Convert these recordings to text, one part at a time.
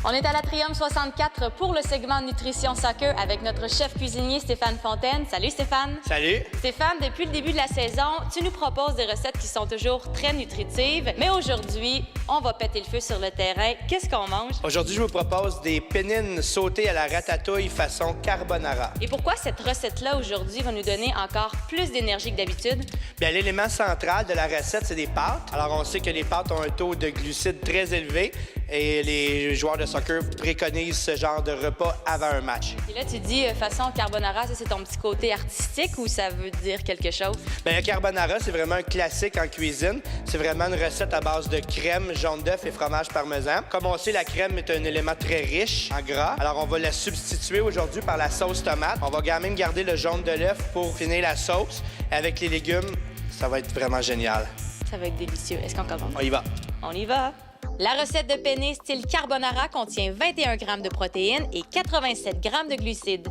On est à l'Atrium 64 pour le segment Nutrition Soccer avec notre chef cuisinier Stéphane Fontaine. Salut Stéphane. Salut. Stéphane, depuis le début de la saison, tu nous proposes des recettes qui sont toujours très nutritives. Mais aujourd'hui, on va péter le feu sur le terrain. Qu'est-ce qu'on mange? Aujourd'hui, je vous propose des pennines sautées à la ratatouille façon carbonara. Et pourquoi cette recette-là aujourd'hui va nous donner encore plus d'énergie que d'habitude? Bien, l'élément central de la recette, c'est des pâtes. Alors, on sait que les pâtes ont un taux de glucides très élevé et les joueurs de soccer préconisent ce genre de repas avant un match. Et là, tu dis façon carbonara, ça c'est ton petit côté artistique ou ça veut dire quelque chose? Bien, le carbonara, c'est vraiment un classique en cuisine. C'est vraiment une recette à base de crème, jaune d'œuf et fromage parmesan. Comme on sait, la crème est un élément très riche en gras. Alors, on va la substituer aujourd'hui par la sauce tomate. On va quand même garder le jaune de l'œuf pour finir la sauce. Avec les légumes, ça va être vraiment génial. Ça va être délicieux. Est-ce qu'on commence? On y va. On y va. La recette de penne style carbonara contient 21 g de protéines et 87 g de glucides.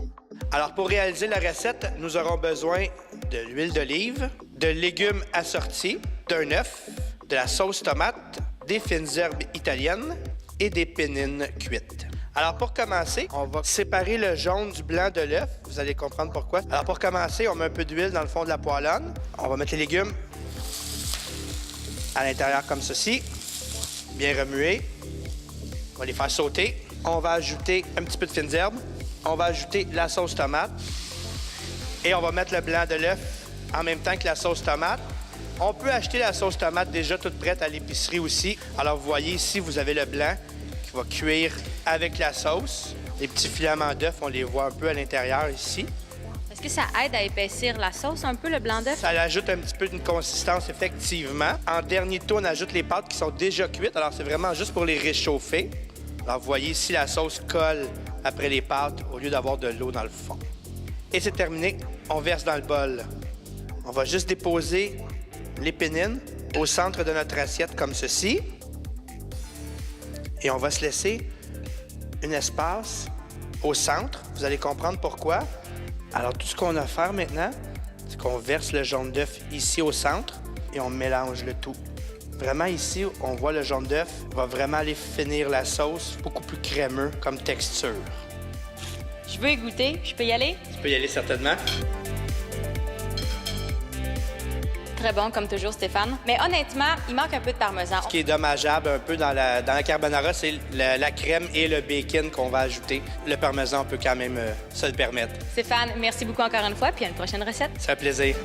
Alors, pour réaliser la recette, nous aurons besoin de l'huile d'olive, de légumes assortis, d'un œuf, de la sauce tomate, des fines herbes italiennes et des pennines cuites. Alors, pour commencer, on va séparer le jaune du blanc de l'œuf. Vous allez comprendre pourquoi. Alors, pour commencer, on met un peu d'huile dans le fond de la poêlonne. On va mettre les légumes à l'intérieur comme ceci. Bien remuer. On va les faire sauter. On va ajouter un petit peu de fines herbes. On va ajouter la sauce tomate. Et on va mettre le blanc de l'œuf en même temps que la sauce tomate. On peut acheter la sauce tomate déjà toute prête à l'épicerie aussi. Alors, vous voyez ici, vous avez le blanc qui va cuire avec la sauce. Les petits filaments d'œuf, on les voit un peu à l'intérieur ici. Est-ce que ça aide à épaissir la sauce un peu, le blanc d'œuf? Ça ajoute un petit peu d'une consistance, effectivement. En dernier tour, on ajoute les pâtes qui sont déjà cuites. Alors, c'est vraiment juste pour les réchauffer. Alors, vous voyez ici, la sauce colle après les pâtes au lieu d'avoir de l'eau dans le fond. Et c'est terminé. On verse dans le bol. On va juste déposer les pennines au centre de notre assiette comme ceci. Et on va se laisser un espace au centre. Vous allez comprendre pourquoi. Alors, tout ce qu'on a à faire maintenant, c'est qu'on verse le jaune d'œuf ici au centre et on mélange le tout. Vraiment, ici, on voit le jaune d'œuf va vraiment aller finir la sauce, beaucoup plus crémeux comme texture. Je veux y goûter. Je peux y aller? Tu peux y aller certainement. Très bon, comme toujours, Stéphane. Mais honnêtement, il manque un peu de parmesan. Ce qui est dommageable un peu dans la carbonara, c'est la crème et le bacon qu'on va ajouter. Le parmesan peut quand même se le permettre. Stéphane, merci beaucoup encore une fois, puis à une prochaine recette. Ça fait plaisir.